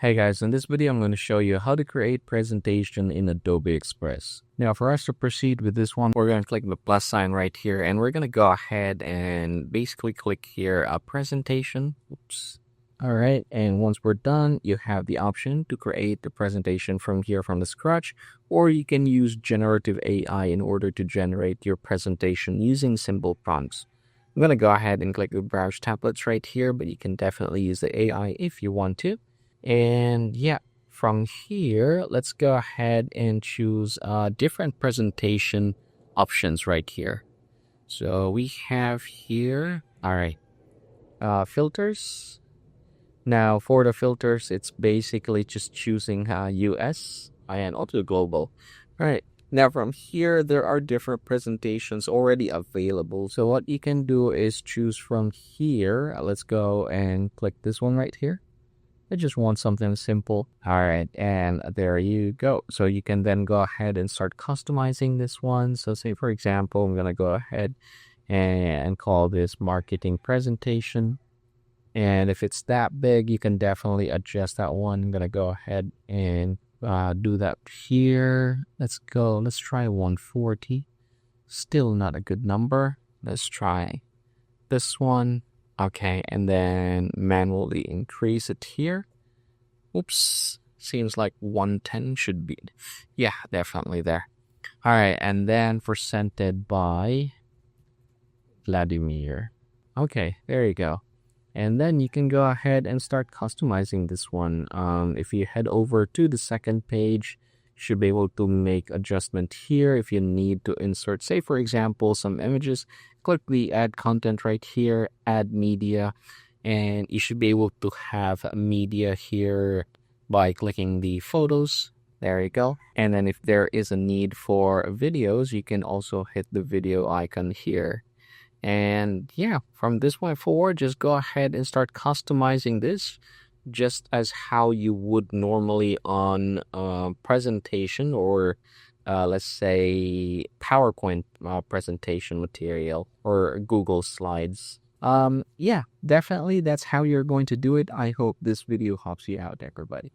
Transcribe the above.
Hey guys, in this video I'm going to show you how to create presentation in Adobe Express. Now for us to proceed with this one, we're going to click the plus sign right here and we're going to go ahead and basically click here a presentation. Oops. Alright, and once we're done, you have the option to create the presentation from here from the scratch, or you can use generative AI in order to generate your presentation using simple prompts. I'm going to go ahead and click the browse templates right here, but you can definitely use the AI if you want to. And yeah, from here, let's go ahead and choose different presentation options right here. So we have here, all right, filters. Now for the filters, it's basically just choosing US and also global. All right. Now from here, there are different presentations already available. So what you can do is choose from here. Let's go and click this one right here. I just want something simple. All right, and there you go. So you can then go ahead and start customizing this one. So say, for example, I'm going to go ahead and call this marketing presentation. And if it's that big, you can definitely adjust that one. I'm going to go ahead and do that here. Let's go. Let's try 140. Still not a good number. Let's try this one. Okay, and then manually increase it here. Oops, seems like 110 should be. Yeah, definitely there. All right, and then presented by Vladimir. Okay, there you go. And then you can go ahead and start customizing this one. If you head over to the second page, you should be able to make adjustment here. If you need to insert, say, for example, some images, click the add content right here, add media, and you should be able to have media here by clicking the photos. There you go. And then if there is a need for videos, you can also hit the video icon here. And yeah, from this point forward, just go ahead and start customizing this just as how you would normally on a presentation or let's say PowerPoint presentation material or Google Slides. Yeah, definitely that's how you're going to do it. I hope this video helps you out, everybody.